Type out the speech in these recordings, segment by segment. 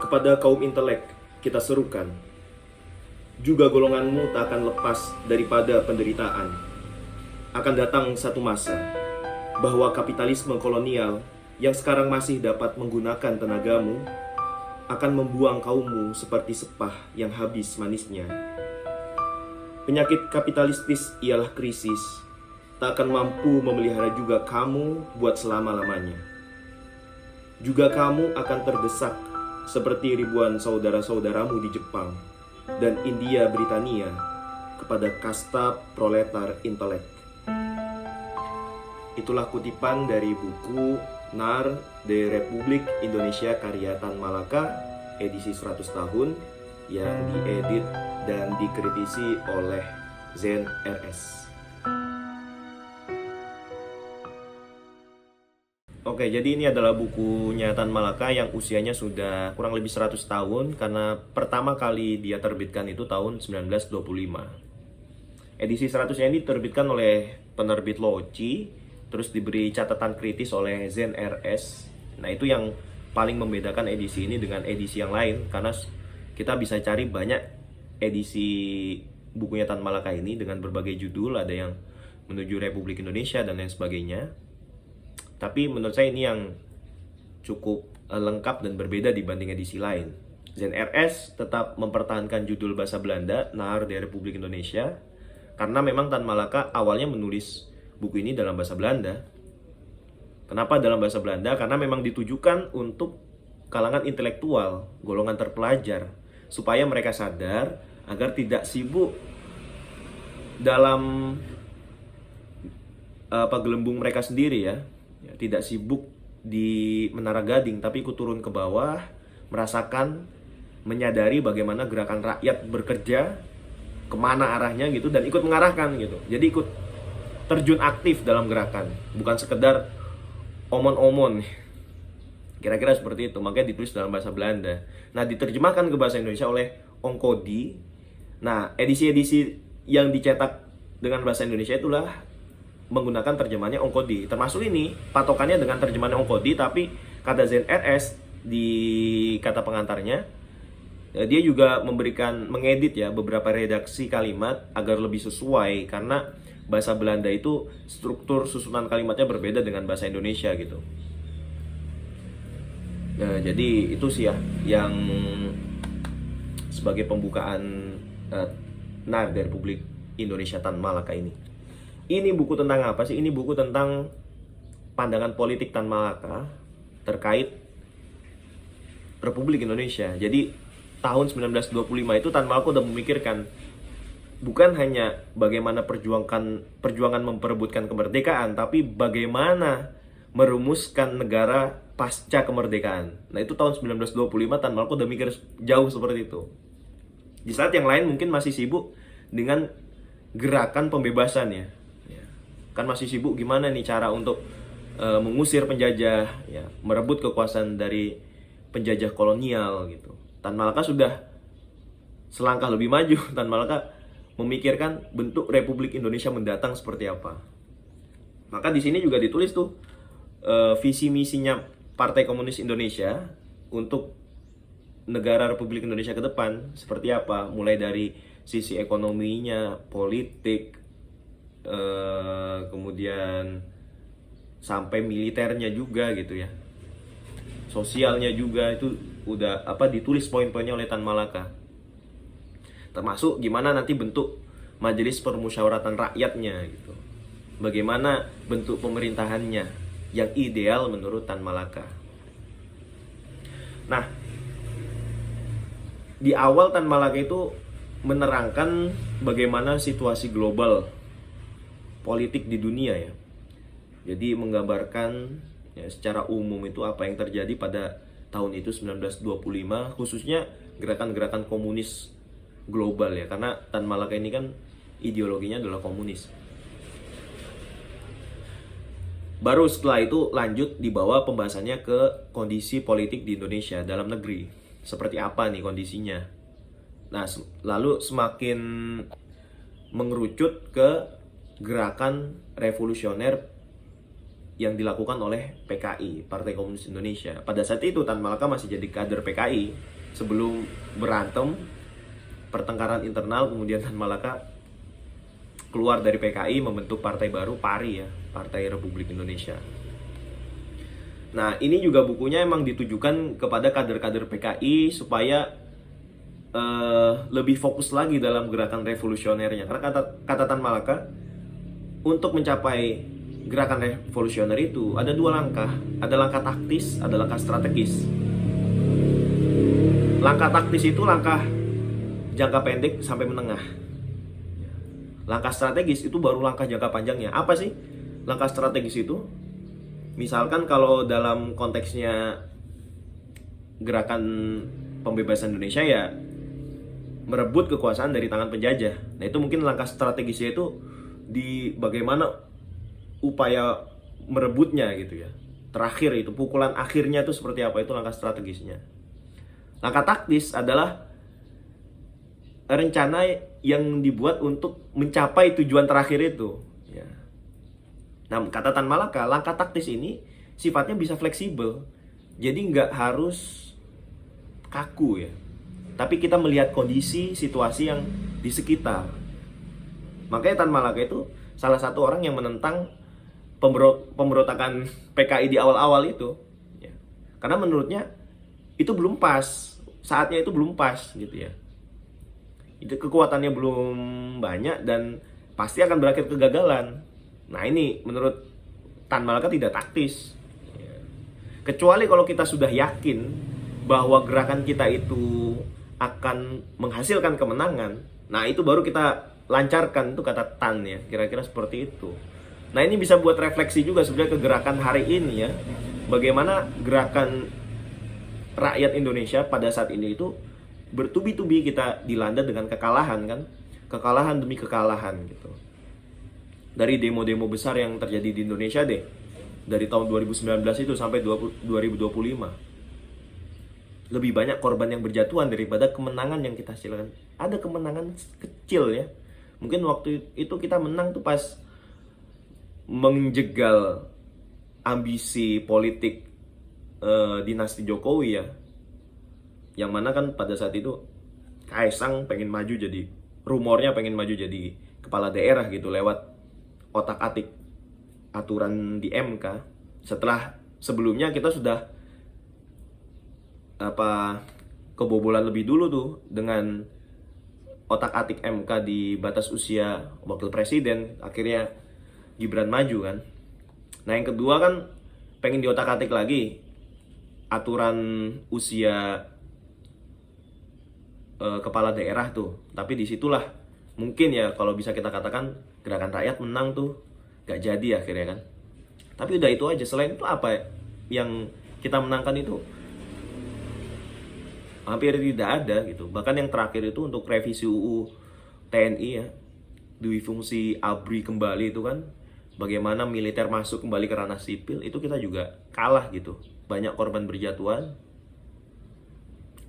Kepada kaum intelek kita serukan, juga golonganmu tak akan lepas daripada penderitaan. Akan datang satu masa bahwa kapitalisme kolonial yang sekarang masih dapat menggunakan tenagamu akan membuang kaummu seperti sepah yang habis manisnya. Penyakit kapitalistis ialah krisis, tak akan mampu memelihara juga kamu buat selama-lamanya. Juga kamu akan terdesak seperti ribuan saudara-saudaramu di Jepang dan India Britania kepada kasta proletar intelek. Itulah kutipan dari buku Nar de Republik Indonesia karya Tan Malaka edisi 100 tahun yang diedit dan dikritisi oleh Zen RS. Oke, jadi ini adalah bukunya Tan Malaka yang usianya sudah kurang lebih 100 tahun karena pertama kali dia terbitkan itu tahun 1925. Edisi 100-nya ini diterbitkan oleh penerbit Loci, terus diberi catatan kritis oleh Zen RS. Nah, itu yang paling membedakan edisi ini dengan edisi yang lain, karena kita bisa cari banyak edisi bukunya Tan Malaka ini dengan berbagai judul, ada yang menuju Republik Indonesia dan lain sebagainya. Tapi menurut saya ini yang cukup lengkap dan berbeda dibanding edisi lain. Zen RS tetap mempertahankan judul bahasa Belanda, Nar de Republik Indonesia, karena memang Tan Malaka awalnya menulis buku ini dalam bahasa Belanda. Kenapa dalam bahasa Belanda? Karena memang ditujukan untuk kalangan intelektual, golongan terpelajar, supaya mereka sadar agar tidak sibuk dalam gelembung mereka sendiri ya, tidak sibuk di Menara Gading, tapi ikut turun ke bawah, merasakan, menyadari bagaimana gerakan rakyat bekerja, kemana arahnya gitu, dan ikut mengarahkan gitu. Jadi ikut terjun aktif dalam gerakan, bukan sekedar omon-omon. Kira-kira seperti itu, makanya ditulis dalam bahasa Belanda. Nah, diterjemahkan ke bahasa Indonesia oleh Ongkodi. Nah, edisi-edisi yang dicetak dengan bahasa Indonesia itulah menggunakan terjemahannya Ongkodi. Termasuk ini, patokannya dengan terjemahan Ongkodi, tapi kata Zen RS di kata pengantarnya, dia juga mengedit ya beberapa redaksi kalimat agar lebih sesuai, karena bahasa Belanda itu struktur susunan kalimatnya berbeda dengan bahasa Indonesia gitu. Nah, jadi itu sih ya yang sebagai pembukaan Nar dari Republik Indonesia Tan Malaka ini. Ini buku tentang apa sih? Ini buku tentang pandangan politik Tan Malaka terkait Republik Indonesia. Jadi tahun 1925 itu Tan Malaka udah memikirkan bukan hanya bagaimana perjuangan memperebutkan kemerdekaan, tapi bagaimana merumuskan negara pasca kemerdekaan. Nah, itu tahun 1925 Tan Malaka udah mikir jauh seperti itu. Di saat yang lain mungkin masih sibuk dengan gerakan pembebasan ya. Kan masih sibuk gimana nih cara untuk mengusir penjajah, ya, merebut kekuasaan dari penjajah kolonial gitu. Tan Malaka sudah selangkah lebih maju. Tan Malaka memikirkan bentuk Republik Indonesia mendatang seperti apa. Maka di sini juga ditulis tuh visi misinya Partai Komunis Indonesia untuk negara Republik Indonesia ke depan seperti apa, mulai dari sisi ekonominya, politik, kemudian sampai militernya juga gitu ya, sosialnya juga, itu udah ditulis poin-poinnya oleh Tan Malaka. Termasuk gimana nanti bentuk majelis permusyawaratan rakyatnya gitu, bagaimana bentuk pemerintahannya yang ideal menurut Tan Malaka. Nah, di awal Tan Malaka itu menerangkan bagaimana situasi global politik di dunia ya. Jadi menggambarkan ya, secara umum itu apa yang terjadi pada tahun itu 1925, khususnya gerakan-gerakan komunis global ya, karena Tan Malaka ini kan ideologinya adalah komunis. Baru setelah itu lanjut dibawa pembahasannya ke kondisi politik di Indonesia dalam negeri. Seperti apa nih kondisinya. Nah, lalu semakin mengerucut ke gerakan revolusioner yang dilakukan oleh PKI, Partai Komunis Indonesia. Pada saat itu Tan Malaka masih jadi kader PKI. sebelum berantem, pertengkaran internal, kemudian Tan Malaka keluar dari PKI membentuk partai baru, PARI ya, Partai Republik Indonesia. Nah, ini juga bukunya emang ditujukan kepada kader-kader PKI supaya lebih fokus lagi dalam gerakan revolusionernya. Karena kata Tan Malaka, untuk mencapai gerakan revolusioner itu ada dua langkah. Ada langkah taktis, ada langkah strategis. Langkah taktis itu langkah jangka pendek sampai menengah. Langkah strategis itu baru langkah jangka panjangnya. Apa sih langkah strategis itu? Misalkan kalau dalam konteksnya gerakan pembebasan Indonesia ya merebut kekuasaan dari tangan penjajah. Nah itu mungkin langkah strategisnya itu di bagaimana upaya merebutnya gitu ya. Terakhir itu pukulan akhirnya itu seperti apa, itu langkah strategisnya. Langkah taktis adalah rencana yang dibuat untuk mencapai tujuan terakhir itu ya. Nah kata Tan Malaka, langkah taktis ini sifatnya bisa fleksibel, jadi nggak harus kaku ya, tapi kita melihat kondisi situasi yang di sekitar. Makanya Tan Malaka itu salah satu orang yang menentang pemberontakan PKI di awal-awal itu ya. Karena menurutnya itu belum pas, saatnya itu belum pas gitu ya. Itu kekuatannya belum banyak dan pasti akan berakhir kegagalan. Nah ini menurut Tan Malaka tidak taktis ya. Kecuali kalau kita sudah yakin bahwa gerakan kita itu akan menghasilkan kemenangan, nah itu baru kita lancarkan, itu kata Tan ya, kira-kira seperti itu. Nah ini bisa buat refleksi juga sebenarnya ke gerakan hari ini ya. Bagaimana gerakan rakyat Indonesia pada saat ini itu bertubi-tubi kita dilanda dengan kekalahan kan. Kekalahan demi kekalahan gitu. Dari demo-demo besar yang terjadi di Indonesia deh, dari tahun 2019 itu sampai 2025. Lebih banyak korban yang berjatuhan daripada kemenangan yang kita hasilkan. Ada kemenangan kecil ya. Mungkin waktu itu kita menang tuh pas menjegal ambisi politik dinasti Jokowi ya. Yang mana kan pada saat itu Kaisang pengen maju jadi, rumornya pengen maju jadi kepala daerah gitu lewat otak-atik aturan di MK. Setelah sebelumnya kita sudah kebobolan lebih dulu tuh dengan otak-atik MK di batas usia wakil presiden, akhirnya Gibran maju kan. Nah yang kedua kan pengen diotak-atik lagi aturan usia kepala daerah tuh. Tapi disitulah mungkin ya kalau bisa kita katakan gerakan rakyat menang tuh, gak jadi akhirnya kan. Tapi udah itu aja. Selain itu apa yang kita menangkan itu hampir tidak ada gitu. Bahkan yang terakhir itu untuk revisi UU TNI ya, dui fungsi ABRI kembali itu kan, bagaimana militer masuk kembali ke ranah sipil, itu kita juga kalah gitu. Banyak korban berjatuhan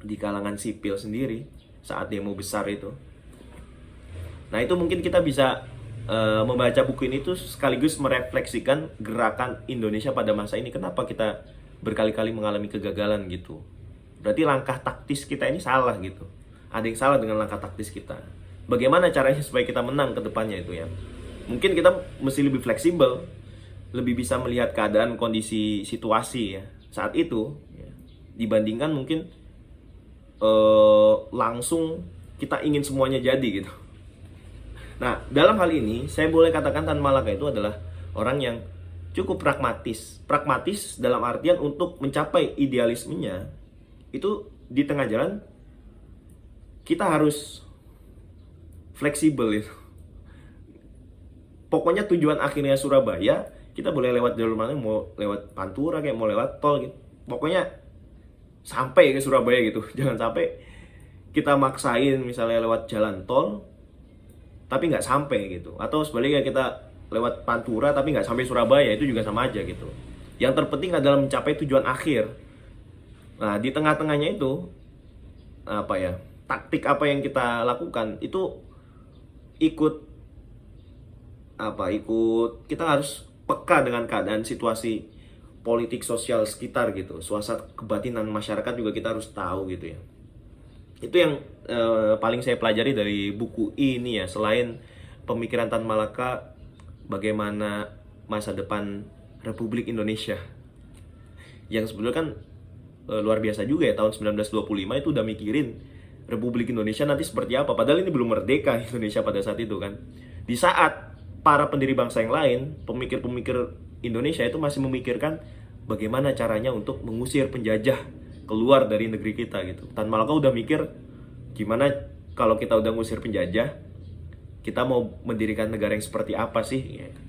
di kalangan sipil sendiri saat demo besar itu. Nah itu mungkin kita bisa membaca buku ini tuh sekaligus merefleksikan gerakan Indonesia pada masa ini. Kenapa kita berkali-kali mengalami kegagalan gitu. Berarti langkah taktis kita ini salah gitu. Ada yang salah dengan langkah taktis kita. Bagaimana caranya supaya kita menang ke depannya itu ya. Mungkin kita mesti lebih fleksibel, lebih bisa melihat keadaan, kondisi, situasi ya saat itu ya, dibandingkan mungkin langsung kita ingin semuanya jadi gitu. Nah dalam hal ini saya boleh katakan Tan Malaka itu adalah orang yang cukup pragmatis dalam artian untuk mencapai idealismenya itu di tengah jalan kita harus fleksibel itu. Pokoknya tujuan akhirnya Surabaya, kita boleh lewat jalur mana, mau lewat Pantura kayak mau lewat tol gitu. Pokoknya sampai ke Surabaya gitu. Jangan sampai kita maksain misalnya lewat jalan tol tapi nggak sampai gitu. Atau sebaliknya kita lewat Pantura tapi nggak sampai Surabaya, itu juga sama aja gitu. Yang terpenting adalah mencapai tujuan akhir. Nah di tengah-tengahnya itu taktik apa yang kita lakukan itu ikut kita harus peka dengan keadaan situasi politik sosial sekitar gitu. Suasana kebatinan masyarakat juga kita harus tahu gitu ya. Itu yang paling saya pelajari dari buku ini ya. Selain pemikiran Tan Malaka, bagaimana masa depan Republik Indonesia, yang sebenarnya kan luar biasa juga ya. Tahun 1925 itu udah mikirin Republik Indonesia nanti seperti apa. Padahal ini belum merdeka Indonesia pada saat itu kan. Di saat para pendiri bangsa yang lain, pemikir-pemikir Indonesia itu masih memikirkan bagaimana caranya untuk mengusir penjajah keluar dari negeri kita gitu. Tan Malaka udah mikir gimana kalau kita udah ngusir penjajah, kita mau mendirikan negara yang seperti apa sih gitu.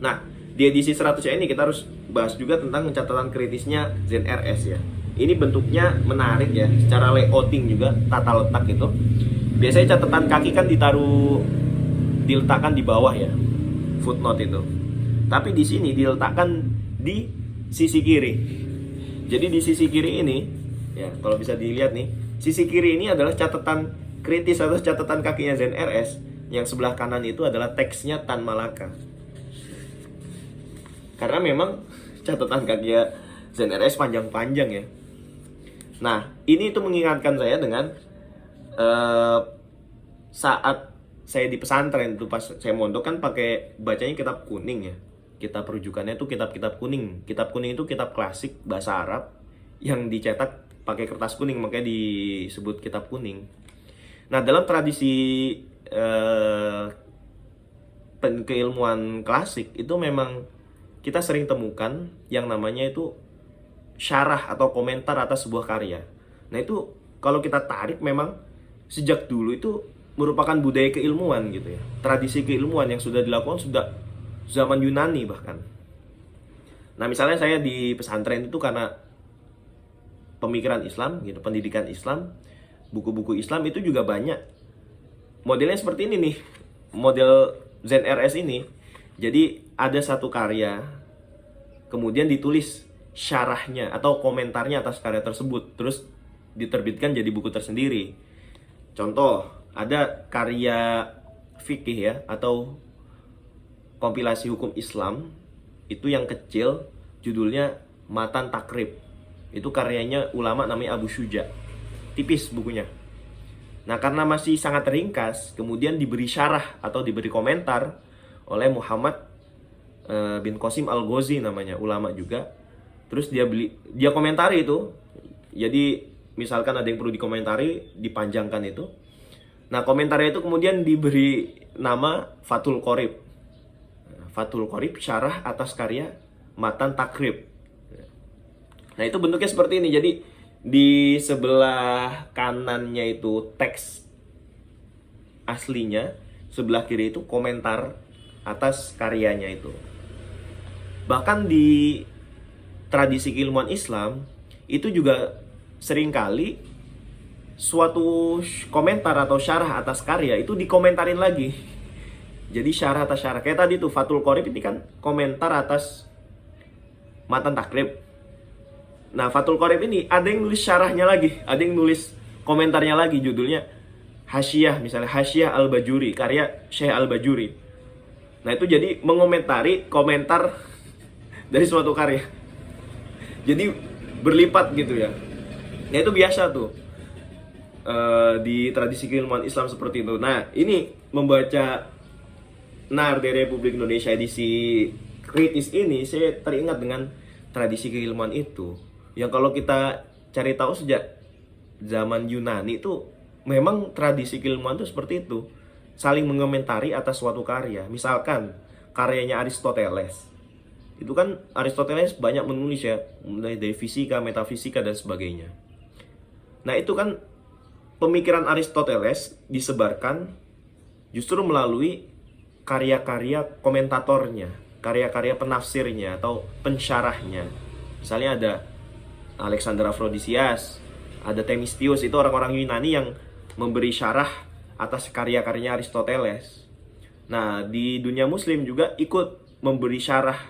Nah, di edisi 100 ini kita harus bahas juga tentang catatan kritisnya ZRS ya. Ini bentuknya menarik ya, secara layouting juga, tata letak itu. Biasanya catatan kaki kan diletakkan di bawah ya, footnote itu. Tapi di sini diletakkan di sisi kiri. Jadi di sisi kiri ini, ya kalau bisa dilihat nih, sisi kiri ini adalah catatan kritis atau catatan kakinya ZRS. Yang sebelah kanan itu adalah teksnya Tan Malaka. Karena memang catatan kakinya ZRS panjang-panjang ya. Nah, ini itu mengingatkan saya dengan saat saya di pesantren itu, pas saya mondok kan pakai bacanya kitab kuning ya. Kitab rujukannya itu kitab-kitab kuning. Kitab kuning itu kitab klasik bahasa Arab yang dicetak pakai kertas kuning, makanya disebut kitab kuning. Nah, dalam tradisi keilmuan klasik itu memang kita sering temukan yang namanya itu syarah atau komentar atas sebuah karya. Nah, itu kalau kita tarik memang sejak dulu itu merupakan budaya keilmuan gitu ya. Tradisi keilmuan yang sudah dilakukan sudah zaman Yunani bahkan. Nah, misalnya saya di pesantren itu karena pemikiran Islam gitu, pendidikan Islam, buku-buku Islam itu juga banyak. Modelnya seperti ini nih. Model ZRS ini. Jadi ada satu karya, kemudian ditulis syarahnya atau komentarnya atas karya tersebut, terus diterbitkan jadi buku tersendiri. Contoh, ada karya fikih ya, atau kompilasi hukum Islam, itu yang kecil, judulnya Matan Takrib. Itu karyanya ulama namanya Abu Syuja. Tipis bukunya. Nah, karena masih sangat ringkas, kemudian diberi syarah atau diberi komentar oleh Muhammad bin Qasim Al-Ghazi namanya, ulama juga. Terus dia komentari itu. Jadi misalkan ada yang perlu dikomentari, dipanjangkan itu. Nah, komentarnya itu kemudian diberi nama Fathul Qorib. Fathul Qorib, syarah atas karya Matan Takrib. Nah, itu bentuknya seperti ini. Jadi di sebelah kanannya itu teks aslinya, sebelah kiri itu komentar atas karyanya itu. Bahkan di tradisi keilmuan Islam itu juga seringkali suatu komentar atau syarah atas karya itu dikomentarin lagi. Jadi syarah atas syarah. Kayak tadi tuh Fathul Qorib ini kan komentar atas Matan Takrib. Nah, Fathul Qorib ini ada yang nulis syarahnya lagi, ada yang nulis komentarnya lagi, judulnya Hasyiyah, misalnya Hasyiyah Al-Bajuri, karya Syekh Al-Bajuri. Nah, itu jadi mengomentari komentar dari suatu karya. Jadi berlipat gitu ya. Nah, itu biasa tuh di tradisi keilmuan Islam seperti itu. Nah, ini membaca Nar dari Republik Indonesia edisi kritis ini, saya teringat dengan tradisi keilmuan itu. Yang kalau kita cari tahu sejak zaman Yunani itu memang tradisi keilmuan itu seperti itu. Saling mengomentari atas suatu karya. Misalkan karyanya Aristoteles. Itu kan Aristoteles banyak menulis ya, mulai dari fisika, metafisika, dan sebagainya. Nah, itu kan pemikiran Aristoteles disebarkan justru melalui karya-karya komentatornya, karya-karya penafsirnya atau pensyarahnya. Misalnya ada Alexander Aphrodisias, ada Themistius, itu orang-orang Yunani yang memberi syarah atas karya-karyanya Aristoteles. Nah, di dunia muslim juga ikut memberi syarah,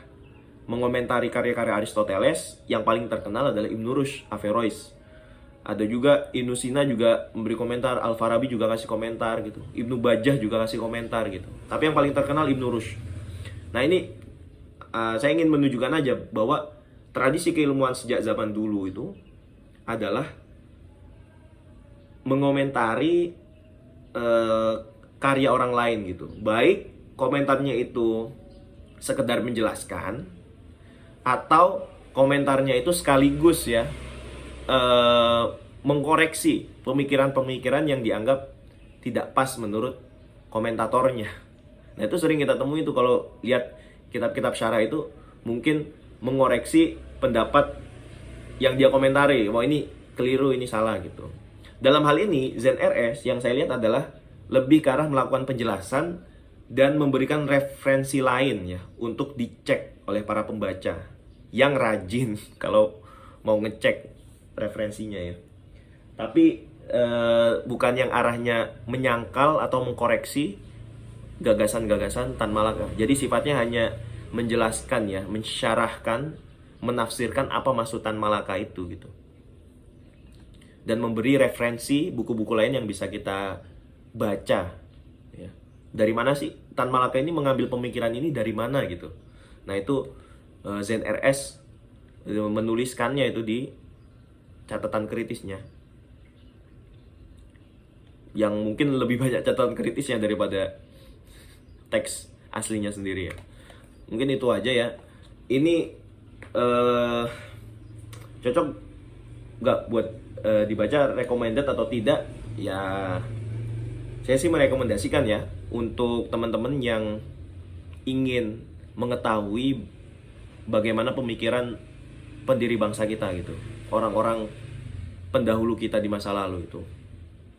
mengomentari karya-karya Aristoteles. Yang paling terkenal adalah Ibn Rushd, Averroes. Ada juga Ibnu Sina juga memberi komentar, Al-Farabi juga kasih komentar gitu. Ibnu Bajjah juga kasih komentar gitu. Tapi yang paling terkenal Ibn Rushd. Nah, ini saya ingin menunjukkan aja bahwa tradisi keilmuan sejak zaman dulu itu adalah mengomentari karya orang lain gitu. Baik komentarnya itu sekedar menjelaskan atau komentarnya itu sekaligus ya mengkoreksi pemikiran-pemikiran yang dianggap tidak pas menurut komentatornya. Nah itu sering kita temui itu kalau lihat kitab-kitab syarah itu, mungkin mengoreksi pendapat yang dia komentari, wah ini keliru, ini salah gitu. Dalam hal ini ZRS yang saya lihat adalah lebih ke arah melakukan penjelasan dan memberikan referensi lain ya untuk dicek oleh para pembaca yang rajin kalau mau ngecek referensinya ya. Tapi bukan yang arahnya menyangkal atau mengkoreksi gagasan-gagasan Tan Malaka. Jadi sifatnya hanya menjelaskan ya, mensyarahkan, menafsirkan apa maksud Tan Malaka itu gitu. Dan memberi referensi buku-buku lain yang bisa kita baca ya. Dari mana sih Tan Malaka ini mengambil pemikiran ini, dari mana gitu. Nah itu ZRS menuliskannya itu di catatan kritisnya, yang mungkin lebih banyak catatan kritisnya daripada teks aslinya sendiri ya. Mungkin itu aja ya. Ini cocok nggak buat dibaca, recommended atau tidak ya. Saya sih merekomendasikan ya untuk teman-teman yang ingin mengetahui bagaimana pemikiran pendiri bangsa kita gitu, orang-orang pendahulu kita di masa lalu itu,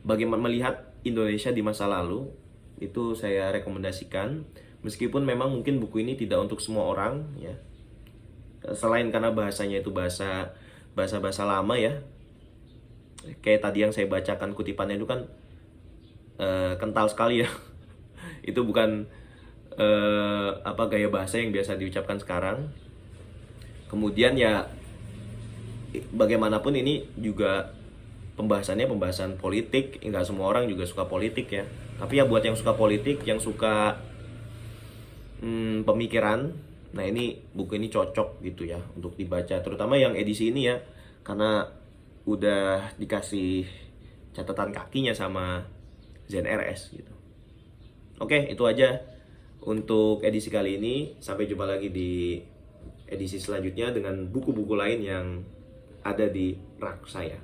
bagaimana melihat Indonesia di masa lalu, itu saya rekomendasikan. Meskipun memang mungkin buku ini tidak untuk semua orang ya, selain karena bahasanya itu bahasa lama ya, kayak tadi yang saya bacakan kutipannya itu kan kental sekali ya. Itu bukan gaya bahasa yang biasa diucapkan sekarang. Kemudian ya bagaimanapun ini juga pembahasannya pembahasan politik, nggak semua orang juga suka politik ya. Tapi ya buat yang suka politik, yang suka pemikiran, nah ini buku ini cocok gitu ya untuk dibaca, terutama yang edisi ini ya, karena udah dikasih catatan kakinya sama ZRS gitu. Oke, itu aja untuk edisi kali ini. Sampai jumpa lagi di edisi selanjutnya dengan buku-buku lain yang ada di rak saya.